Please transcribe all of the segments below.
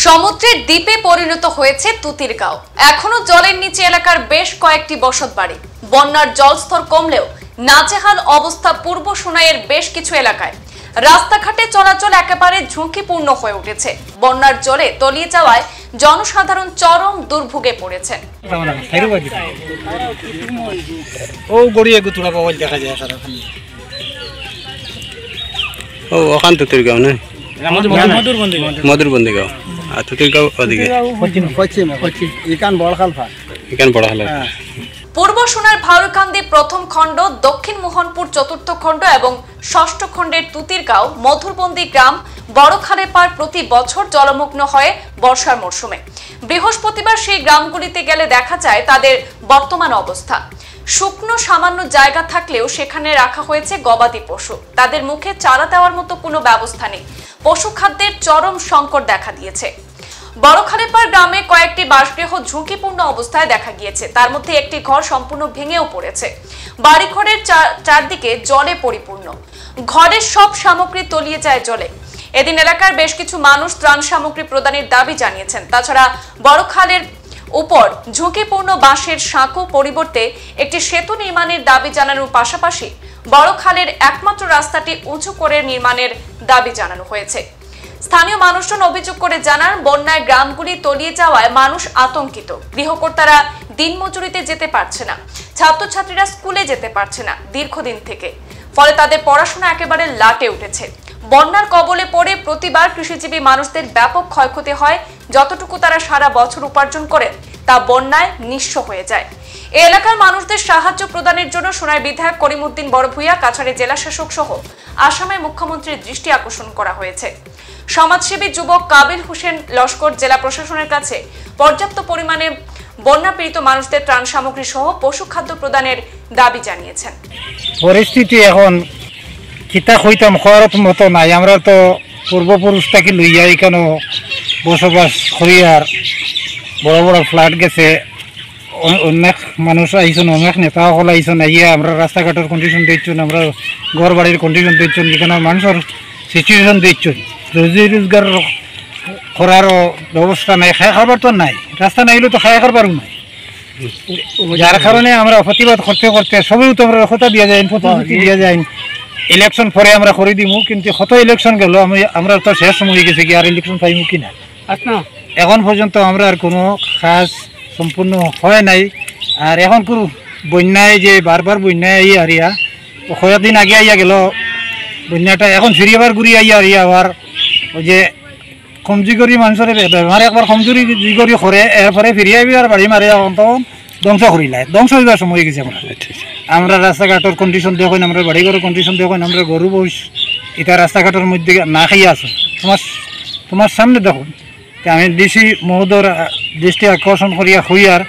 সমুদ্রের দ্বীপে পরিণত হয়েছে তুতিরগাঁও। এখনো জলের নিচে এলাকার বেশ কয়েকটি বসতবাড়ি। বন্যার জলস্তর কমলেও নাজেহাল অবস্থা পূর্ব সোনাইয়ের বেশ কিছু এলাকায়। রাস্তাঘাটে চলাচল একেবারে ঝুঁকিপূর্ণ হয়ে উঠেছে। বন্যার জলে তলিয়ে যাওয়ায় জনসাধারণ চরম দুর্ভোগে পড়েছেন। ওখান তুতিরগাঁও না মধুরবন্দি গাঁও আর তুতিরগাঁও ওদিকে পূর্ব সোনার ভাউরকান্দি প্রথম খণ্ড, দক্ষিণ মোহনপুর চতুর্থ খণ্ড এবং ষষ্ঠ খণ্ডের তুতিরগাঁও মধুরবন্দি গ্রাম বড়খালের পার প্রতি বছর জলমগ্ন হয় বর্ষার মরশুমে। বৃহস্পতিবার সেই গ্রামগুলিতে গেলে দেখা যায় তাদের বর্তমান অবস্থা। শুকনো সামান্য জায়গা থাকলেও সেখানে রাখা হয়েছে গবাদি পশু। তাদের মুখে চারা দেওয়ার মতো কোনো ব্যবস্থা নেই। পশু খাদ্যের চরম সংকট দেখা দিয়েছে। বড়খালেপাড় গ্রামে কয়েকটি বাসগৃহ ঝুঁকিপূর্ণ অবস্থায় দেখা গিয়েছে। তার মধ্যে একটি ঘর সম্পূর্ণ ভেঙেও পড়েছে। বাড়িঘরের চারদিকে জলে পরিপূর্ণ। ঘরের সব সামগ্রী তলিয়ে যায় জলে। এদিন এলাকার বেশ কিছু মানুষ ত্রাণ সামগ্রী প্রদানের দাবি জানিয়েছেন। তাছাড়া বড়খালের উপর ঝুঁকিপূর্ণ বাঁশের সাঁকো পরিবর্তে একটি সেতু নির্মাণের দাবি জানানোর পাশাপাশি বড়খালের একমাত্র রাস্তাটি উঁচু করে নির্মাণের দাবি জানানো হয়েছে। স্থানীয় মানুষজন অভিযোগ করে জানান, বন্যায় গ্রামগুলি তলিয়ে যাওয়ায় মানুষ আতঙ্কিত। গৃহকর্তারা দিনমজুরিতে যেতে পারছে না, ছাত্রছাত্রীরা স্কুলে যেতে পারছে না দীর্ঘদিন থেকে। ফলে তাদের পড়াশোনা একেবারে লাটে উঠেছে। বন্যার কবলে পড়ে প্রতিবার কৃষিজীবী মানুষদের ব্যাপক ক্ষয়ক্ষতি হয়। যতটুকু তারা সারা বছর উপার্জন করেন তা বন্যায় নিঃস্ব হয়ে যায়। এই এলাকার মানুষদের সাহায্য প্রদানের জন্য সোনাই বিধায়ক করিমউদ্দিন বড়ভূঁইয়া, কাছাড়ে জেলা শাসক সহ আসামের মুখ্যমন্ত্রীর দৃষ্টি আকর্ষণ করা হয়েছে। সমাজসেবী যুবক কাবিল হোসেন লস্কর জেলা প্রশাসনের কাছে পর্যাপ্ত পরিমাণে বন্যা পীড়িত মানুষদের ত্রাণ সামগ্রী সহ পশু খাদ্য প্রদানের দাবি জানিয়েছেন। পরিস্থিতি এখন কিতা হইতাম হওয়ার মতো নাই। আমরা তো পূর্বপুরুষ থেকে লইয়া এখানে বসবাস করি, আর বড় বড় ফ্ল্যাট গেছে, অনেক মানুষ আইসন, অনেক নেতা সকল আইসন, আইয়া আমরা রাস্তাঘাটের কন্ডিশন দিচ্ছেন, আমরা ঘর বাড়ির কন্ডিশন দিচ্ছেন, যেখানে মানুষের সিচুয়েশন দিচ্ছেন। রোজি রোজগার করারও ব্যবস্থা নাই, খাই খাবার তো নাই, রাস্তা নাইলে তো খাই খাবারও নাই। যার কারণে আমরা প্রতিবাদ করতে করতে সবই তো আমরা কথা দিয়া যায়, প্রতিশ্রুতি দিয়া যায় ইলেকশন পরে আমরা করে দিব, কিন্তু কত ইলেকশন গেল, আমরা তো শেষ সময় গেছে কি আর ইলেকশন পাইব কিনা। এখন পর্যন্ত আমরা আর কোনো কাজ সম্পূর্ণ হয় নাই। আর এখন পুরো বন্যায় যে বারবার বন্যায় আইয়া আরিয়া কয়েকদিন আগে আইয়া গেল বন্যাটা, এখন ফিরিবার ঘুরি আইয়া আরিয়া আবার ওই যে কমজুরি মানুষের বেমার একবার কমজুরি জিগরি করে, এরপরে ফিরিয়ে আইবি আর বাড়ি মারে তখন ধ্বংস করিলাই, ধ্বংস হইবার সময় গেছে। আমরা রাস্তাঘাটের কন্ডিশন দেখুন, আমরা বাড়িঘরের কন্ডিশন দেখুন, আমরা গরু বস এটা রাস্তাঘাটের মধ্যে না খাইয়া আছো, তোমার সামনে দেখুন। আমি ডিসি মহোদয়ের দৃষ্টি আকর্ষণ করিয়া হইয়ার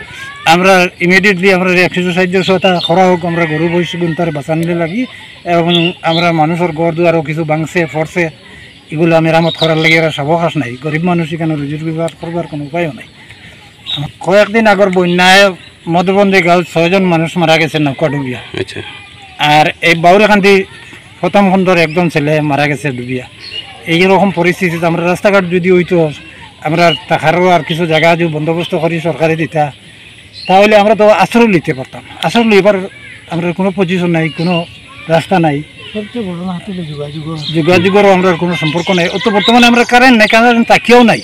আমরা ইমিডিয়েটলি আমরা কিছু সাহায্য সহায়তা করা হোক, আমরা গরু বস তার বাঁচানিতে লাগি, এবং আমরা মানুষের ঘর দুয়ারও কিছু ভাঙছে ফরছে, এগুলো মেরামত করার লাগে আর সাবকাশ নাই। গরিব মানুষ এখানে রুজির বিভাগ করবার কোনো উপায়ও নাই। কয়েকদিন আগর বন্যায় মধুবন্দি গাঁও 6 জন মানুষ মারা গেছে নৌকা ডুবিয়া। আর এই বাউরাকান্দি প্রথম খণ্ডর একজন ছেলে মারা গেছে ডুবিয়া। এইরকম পরিস্থিতিতে আমরা রাস্তাঘাট যদি হইতো, আমরা টাকারও আর কিছু জায়গা যদি বন্দোবস্ত করি সরকারে দিতা, তাহলে আমরা তো আশ্রয় নিতে পারতাম। আশ্রয় নিবার আমরা কোনো পজিশন নাই, কোনো রাস্তা নাই, যোগাযোগেরও আমরা কোনো সম্পর্ক নাই। অত বর্তমানে আমরা কারেন্ট নাই, কারেন্ট তাকিয়েও নাই,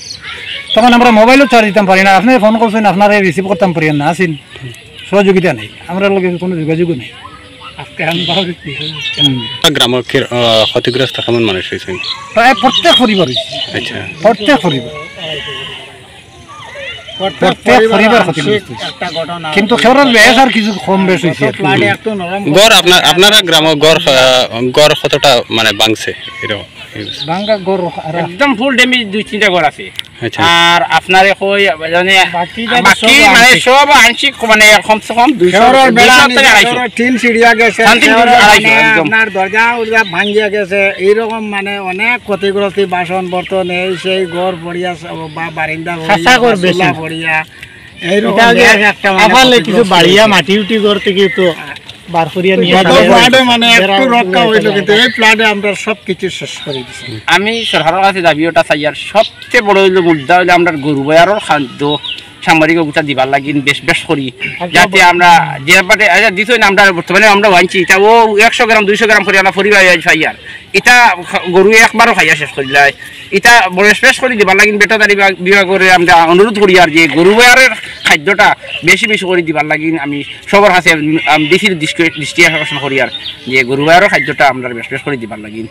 তখন আমরা মোবাইলও চার্জ দিতাম পারি না। আপনি ফোন করছেন, আপনারা রিসিভ করতাম পারি না, আসেন সহযোগিতা নেই, আমরা লোকের কোনো যোগাযোগও নেই। গ্রামের ক্ষতিগ্রস্ত কেমন মানুষ হয়েছে? প্রায় প্রত্যেক পরিবার হয়েছে, প্রত্যেক পরিবার কিন্তু খেলার বেশ আর কিছু কম বেশ হয়েছে। গড় আপনারা গ্রামের গড় কতটা মানে ভাঙছে? ভাঙা গড় একদম ফুল ড্যামেজ 2-3টা গড় আছে। আর আপনার বাকি মানে সব আংশিক মানে কমসে কম 200 সিঁড়িয়া গেছে, আপনার দরজা উর্জা ভাঙিয়া গেছে, এইরকম মানে অনেক ক্ষতিগ্রস্ত। বাসন বর্তন এই সেই ঘর পড়িয়া বা বারিন্দা পড়িয়া এইরকম কিছু বাড়িয়া মাটি উটি ঘর থেকে তো বার করিয়া নিয়ে মানে একটু রক্ষা হইল, কিন্তু এই ফ্লাডে আমরা সব কিছু শেষ করে দিছি। আমি সরকারের কাছে দাবি ওটা চাই, আর সবচেয়ে বড় হইল মুদ্রা হইলে আমরা গরু বয়ারও খাদ্য সামরিক গোটা দিবার লাগি বেশ বেশ করি, যাতে আমরা যে পাটে দিতই না আমরা বর্তমানে আমরা ওয়ানছি এটা ও 100 গ্রাম 200 গ্রাম করে আমরা পরিবার খাই, আর এটা গরু একবারও খাইয়া শেষ করি লাই, এটা বড় স্পেস করে দিবার লাগি ভেটেরিনারি বিভাগ করে আমরা অনুরোধ করি, আর যে গরু বয়ারের খাদ্যটা বেশি বেশি করে দিবার লাগি আমি সবার কাছে বেশি দৃষ্টি আকর্ষণ করি, আর যে গরু বয়ারের খাদ্যটা আমরা বেশ বেশ করে দিবার লাগি।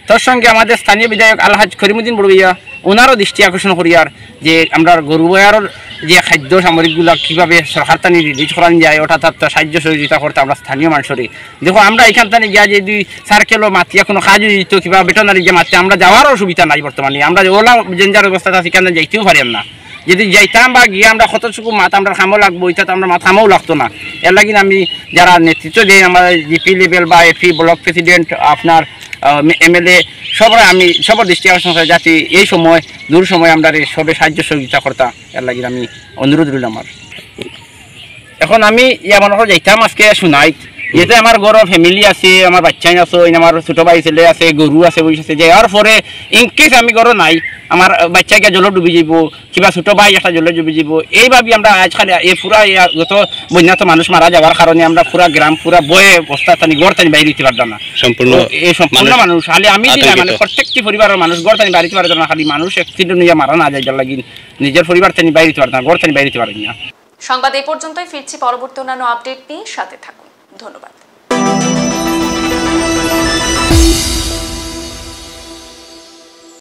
তোর সঙ্গে আমাদের স্থানীয় বিধায়ক আলহাজ করিমুদ্দিন বড়ুইয়া ওনারও দৃষ্টি আকর্ষণ করি, আর যে আমরা গরু বয়ারের যে খাদ্য সামগ্রীগুলো কীভাবে সরকার তানি রিলিজ করান যায় ওটা তার সাহায্য সহযোগিতা করতে আমরা স্থানীয় মানুষের দেখো আমরা এখান থেকে গিয়া যে 2 4 কিলো মাতিয়া কোনো কাজ দিত কিংবা ভেটেরিনারি যে মাতি আমরা যাওয়ারও সুবিধা নাই বর্তমানে, আমরা ওলা জেঞ্জার অবস্থাটা সেখানে যাইতেও পারি না, যদি যাইতাম বা গিয়ে আমরা কতটুকু মাছ আমরা খামও লাগবো এটা তো আমরা মাছ খামও লাগতো না। এর লাগিন আমি যারা নেতৃত্ব দেয় আমার জিপি লেভেল বা এফি ব্লক প্রেসিডেন্ট আপনার MLA সবাই আমি সবার দৃষ্টি আকর্ষণ করে যাতে এই সময় দূর সময় আমরা সবে সাহায্য সহযোগিতা করতাম, এর লাগিন আমি অনুরোধ রইল আমার। এখন আমি এমন যাইতাম আজকে শোনাই যেতে আমার ঘরের ফ্যামিলি আছে, আমার বাচ্চাই আছে, আমার ছোটো ভাই ছেলে আছে, গরু আছে, বই আছে, যাওয়ার পরে ইনকেস আমি ঘরে নাই আমার বাচ্চাকে জলে ডুবি যাব কিংবা ছোটো ভাই একটা জলে ডুবি যাব, এইভাবে আমরা আজকাল এই পুরা যত বন্যাত মানুষ মারা যাওয়ার কারণে আমরা পুরা গ্রাম পুরা বয়ে বস্তা টানি গড় টানি বাইরে দিতে পারতাম না সম্পূর্ণ এই সম্পূর্ণ মানুষ খালি আমি মানে প্রত্যেকটি পরিবারের মানুষ গড় টানি বাইরে দিতে পারতাম না, খালি মানুষ অ্যাক্সিডেন্ট নিয়ে মারা না যায় যার লাগি নিজের পরিবার টানি বাইরে দিতে পারতাম না, গড় টানি বাইরে দিতে পারেন না। সংবাদ এই পর্যন্তই, ফিরছি পরবর্তী অন্যান্য আপডেট নিয়ে, সাথে থাকুন, ধন্যবাদ।